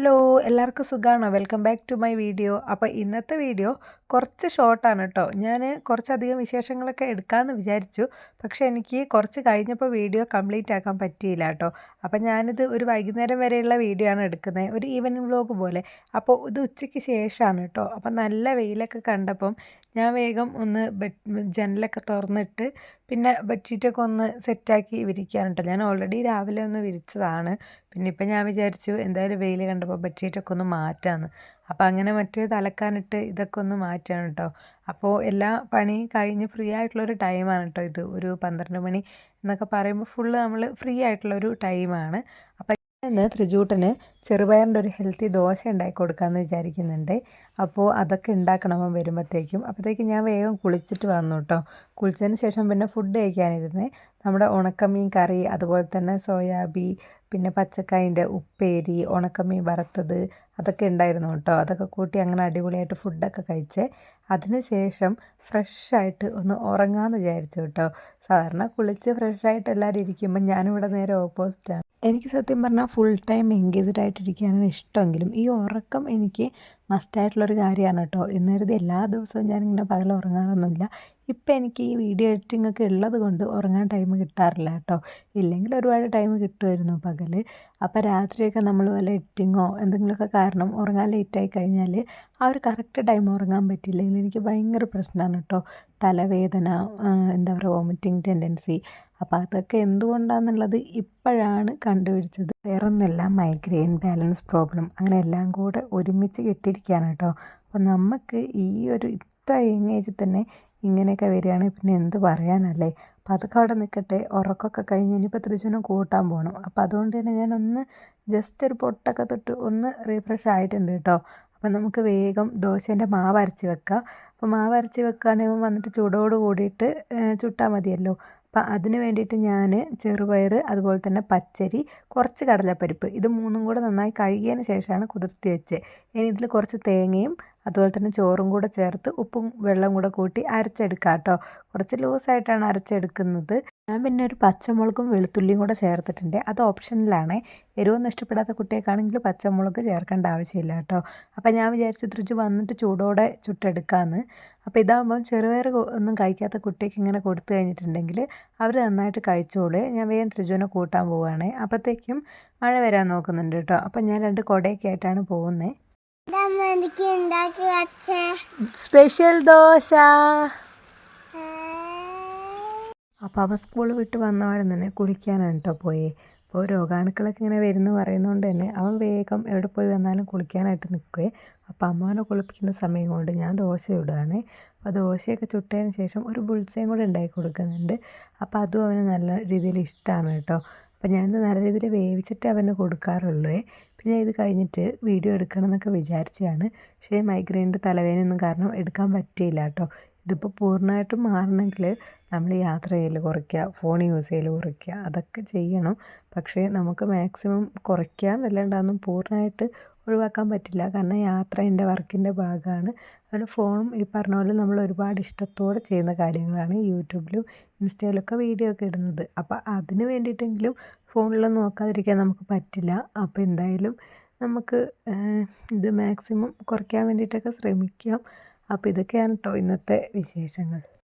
Hello എല്ലാവർക്കും സുഖമാണോ? Welcome back to my video. അപ്പോൾ ഇന്നത്തെ വീഡിയോ കുറച്ച് ഷോർട്ടാണ് കേട്ടോ. ഞാൻ കുറച്ചധികം വിശേഷങ്ങളൊക്കെ എടുക്കാമെന്ന് വിചാരിച്ചു. പക്ഷേ എനിക്ക് കുറച്ച് കഴിഞ്ഞപ്പോൾ വീഡിയോ കംപ്ലീറ്റ് ആക്കാൻ പറ്റിയില്ല കേട്ടോ. അപ്പോൾ ഞാനിത് ഒരു വൈകുന്നേരം വരെയുള്ള വീഡിയോ ആണ് എടുക്കുന്നത്, ഒരു ഈവനിങ് വ്ലോഗ് പോലെ. അപ്പോൾ ഇത് ഉച്ചയ്ക്ക് ശേഷമാണ് കേട്ടോ. അപ്പോൾ നല്ല വെയിലൊക്കെ കണ്ടപ്പം ഞാൻ വേഗം ഒന്ന് ജനലൊക്കെ തുറന്നിട്ട് പിന്നെ ബെഡ്ഷീറ്റൊക്കെ ഒന്ന് സെറ്റാക്കി വിരിക്കുകയാണ് കേട്ടോ. ഞാൻ ഓൾറെഡി രാവിലെ ഒന്ന് വിരിച്ചതാണ്. പിന്നെ ഇപ്പം ഞാൻ വിചാരിച്ചു എന്തായാലും വെയിൽ കണ്ടപ്പോൾ ബെഡ്ഷീറ്റൊക്കെ ഒന്ന് മാറ്റാമെന്ന്. അപ്പോൾ അങ്ങനെ മറ്റേത് അലക്കാനിട്ട് ഇതൊക്കെ ഒന്ന് മാറ്റുകയാണ് കേട്ടോ. അപ്പോൾ എല്ലാ പണിയും കഴിഞ്ഞ് ഫ്രീ ആയിട്ടുള്ളൊരു ടൈമാണ് കേട്ടോ ഇത്. ഒരു 12 മണി എന്നൊക്കെ പറയുമ്പോൾ ഫുള്ള് നമ്മൾ ഫ്രീ ആയിട്ടുള്ളൊരു ടൈമാണ്. അപ്പോൾ ഇന്ന് ത്രിജൂട്ടന് ചെറുപയറിൻ്റെ ഒരു ഹെൽത്തി ദോശ ഉണ്ടാക്കി കൊടുക്കാമെന്ന് വിചാരിക്കുന്നുണ്ട്. അപ്പോൾ അതൊക്കെ ഉണ്ടാക്കണം അവൻ വരുമ്പോഴത്തേക്കും. അപ്പോഴത്തേക്കും ഞാൻ വേഗം കുളിച്ചിട്ട് വന്നു കേട്ടോ. കുളിച്ചതിന് ശേഷം പിന്നെ ഫുഡ് കഴിക്കാനിരുന്നേ. നമ്മുടെ ഉണക്കമീൻ കറി, അതുപോലെ തന്നെ സോയാബീൻ, പിന്നെ പച്ചക്കായിൻ്റെ ഉപ്പേരി, ഉണക്കമീൻ വറുത്തത്, അതൊക്കെ ഉണ്ടായിരുന്നു കേട്ടോ. അതൊക്കെ കൂട്ടി അങ്ങനെ അടിപൊളിയായിട്ട് ഫുഡൊക്കെ കഴിച്ചേ. അതിന് ശേഷം ഫ്രഷായിട്ട് ഒന്ന് ഉറങ്ങാമെന്ന് വിചാരിച്ചു കേട്ടോ. സാധാരണ കുളിച്ച് ഫ്രഷായിട്ട് എല്ലാവരും ഇരിക്കുമ്പോൾ ഞാനിവിടെ നേരെ ഓപ്പോസിറ്റാണ്. എനിക്ക് സത്യം പറഞ്ഞാൽ ഫുൾ ടൈം എൻഗേജ്ഡ് ആയിട്ടിരിക്കാനാണ് ഇഷ്ടമെങ്കിലും ഈ ഉറക്കം എനിക്ക് മസ്റ്റായിട്ടുള്ളൊരു കാര്യമാണ് കേട്ടോ. എന്ന് കരുതി എല്ലാ ദിവസവും ഞാനിങ്ങനെ പകൽ ഉറങ്ങാറൊന്നുമില്ല. ഇപ്പം എനിക്ക് ഈ വീഡിയോ എഡിറ്റിംഗ് ഒക്കെ ഉള്ളത് കൊണ്ട് ഉറങ്ങാൻ ടൈം കിട്ടാറില്ല കേട്ടോ. ഇല്ലെങ്കിൽ ഒരുപാട് ടൈം കിട്ടുമായിരുന്നു പകൽ. അപ്പോൾ രാത്രിയൊക്കെ നമ്മൾ വല്ല എഡിറ്റിങ്ങോ എന്തെങ്കിലുമൊക്കെ കാരണം ഉറങ്ങാൻ ലേറ്റായി കഴിഞ്ഞാൽ ആ ഒരു കറക്റ്റ് ടൈം ഉറങ്ങാൻ പറ്റില്ലെങ്കിൽ എനിക്ക് ഭയങ്കര പ്രശ്നമാണ് കേട്ടോ. തലവേദന, എന്താ പറയുക, വോമിറ്റിംഗ് ടെൻഡൻസി. അപ്പോൾ അതൊക്കെ എന്തുകൊണ്ടാണെന്നുള്ളത് ഇപ്പോഴാണ് കണ്ടുപിടിച്ചത്. വേറൊന്നുമല്ല, മൈഗ്രെയിൻ, ബാലൻസ് പ്രോബ്ലം, അങ്ങനെ എല്ലാം കൂടെ ഒരുമിച്ച് കിട്ടിയിരിക്കുകയാണ് കേട്ടോ. അപ്പോൾ നമുക്ക് ഈ ഒരു ഇത്ര യങ് ഏജിൽ തന്നെ ഇങ്ങനെയൊക്കെ വരികയാണെങ്കിൽ പിന്നെ എന്ത് പറയാനല്ലേ. അപ്പോൾ അതൊക്കെ അവിടെ നിൽക്കട്ടെ. ഉറക്കമൊക്കെ കഴിഞ്ഞ് ഇനിയിപ്പോൾ തൃശ്ശൂരിനും കൂട്ടാൻ പോകണം. അപ്പോൾ അതുകൊണ്ട് തന്നെ ഞാനൊന്ന് ജസ്റ്റ് ഒരു പൊട്ടൊക്കെ തൊട്ട് ഒന്ന് റീഫ്രഷ് ആയിട്ടുണ്ട് കേട്ടോ. അപ്പം നമുക്ക് വേഗം ദോശേൻ്റെ മാവ് അരച്ച് വെക്കാം. അപ്പോൾ മാവ് അരച്ച് വെക്കുകയാണെങ്കിൽ വന്നിട്ട് ചൂടോട് കൂടിയിട്ട് ചുട്ടാൽ മതിയല്ലോ. അപ്പം അതിന് വേണ്ടിയിട്ട് ഞാൻ ചെറുപയർ, അതുപോലെ തന്നെ പച്ചരി, കുറച്ച് കടലപ്പരിപ്പ്, ഇത് മൂന്നും കൂടെ നന്നായി കഴുകിയതിന് ശേഷമാണ് കുതിർത്തി വെച്ചത്. ഇനി ഇതിൽ കുറച്ച് തേങ്ങയും അതുപോലെ തന്നെ ചോറും കൂടെ ചേർത്ത് ഉപ്പും വെള്ളം കൂടെ കൂട്ടി അരച്ചെടുക്കാം കേട്ടോ. കുറച്ച് ലൂസായിട്ടാണ് അരച്ചെടുക്കുന്നത്. ഞാൻ പിന്നെ ഒരു പച്ചമുളകും വെളുത്തുള്ളിയും കൂടെ ചേർത്തിട്ടുണ്ട്. അത് ഓപ്ഷനിലാണ്. എരിവൊന്നും ഇഷ്ടപ്പെടാത്ത കുട്ടികൾക്കാണെങ്കിൽ പച്ചമുളക് ചേർക്കേണ്ട ആവശ്യമില്ല കേട്ടോ. അപ്പം ഞാൻ വിചാരിച്ചു ത്രിജു വന്നിട്ട് ചൂടോടെ ചുട്ടെടുക്കാമെന്ന്. അപ്പോൾ ഇതാകുമ്പം ചെറുപയർ ഒന്നും കഴിക്കാത്ത കുട്ടിക്ക് ഇങ്ങനെ കൊടുത്തു കഴിഞ്ഞിട്ടുണ്ടെങ്കിൽ അവർ നന്നായിട്ട് കഴിച്ചോളൂ. ഞാൻ വേഗം ത്രിജുവിനെ കൂട്ടാൻ പോവുകയാണ്. അപ്പോഴത്തേക്കും മഴ വരാൻ നോക്കുന്നുണ്ട് കേട്ടോ. അപ്പം ഞാൻ 2 കുടയൊക്കെ ആയിട്ടാണ് പോകുന്നത്. സ്പെഷ്യൽ ദോശ. അപ്പോൾ അവ സ്കൂൾ വിട്ട് വന്നവാടെ തന്നെ കുളിക്കാനാണ് കേട്ടോ പോയി. അപ്പോൾ രോഗാണുക്കളൊക്കെ ഇങ്ങനെ വരുന്നു പറയുന്നതുകൊണ്ട് തന്നെ അവൻ വേഗം എവിടെ പോയി വന്നാലും കുളിക്കാനായിട്ട് നിൽക്കുകയെ. അപ്പോൾ അമ്മാവനെ കുളിപ്പിക്കുന്ന സമയം കൊണ്ട് ഞാൻ ദോശ ഇടുകയാണ്. അപ്പോൾ ദോശയൊക്കെ ചുട്ടതിന് ശേഷം ഒരു ബുൾസയും കൂടെ ഉണ്ടാക്കി കൊടുക്കുന്നുണ്ട്. അപ്പോൾ അതും അവന് നല്ല രീതിയിൽ ഇഷ്ടമാണ് കേട്ടോ. അപ്പോൾ ഞാനിത് നല്ല രീതിയിൽ വേവിച്ചിട്ട് അവന് കൊടുക്കാറുള്ളൂ. പിന്നെ ഇത് കഴിഞ്ഞിട്ട് വീഡിയോ എടുക്കണം എന്നൊക്കെ വിചാരിച്ചതാണ്. പക്ഷേ മൈഗ്രെയിൻ്റെ തലവേദനയൊന്നും കാരണം എടുക്കാൻ പറ്റിയില്ല കേട്ടോ. ഇതിപ്പോൾ പൂർണ്ണമായിട്ടും മാറണമെങ്കിൽ നമ്മൾ യാത്ര ചെയ്യൽ കുറയ്ക്കുക, ഫോൺ യൂസ് ചെയ്യൽ കുറയ്ക്കുക, അതൊക്കെ ചെയ്യണം. പക്ഷേ നമുക്ക് മാക്സിമം കുറയ്ക്കുക എന്നല്ലാണ്ട് അതൊന്നും പൂർണ്ണമായിട്ട് ഒഴിവാക്കാൻ പറ്റില്ല. കാരണം യാത്ര എൻ്റെ വർക്കിൻ്റെ ഭാഗമാണ്. അതുപോലെ ഫോണും ഈ പറഞ്ഞ പോലെ നമ്മൾ ഒരുപാട് ഇഷ്ടത്തോടെ ചെയ്യുന്ന കാര്യങ്ങളാണ്. യൂട്യൂബിലും ഇൻസ്റ്റയിലൊക്കെ വീഡിയോ ഒക്കെ ഇടുന്നത്. അപ്പോൾ അതിന് വേണ്ടിയിട്ടെങ്കിലും ഫോണിലൊന്നും നോക്കാതിരിക്കാൻ നമുക്ക് പറ്റില്ല. അപ്പോൾ എന്തായാലും നമുക്ക് ഇത് മാക്സിമം കുറയ്ക്കാൻ വേണ്ടിയിട്ടൊക്കെ ശ്രമിക്കാം. അപ്പോൾ ഇതൊക്കെയാണ് കേട്ടോ ഇന്നത്തെ വിശേഷങ്ങൾ.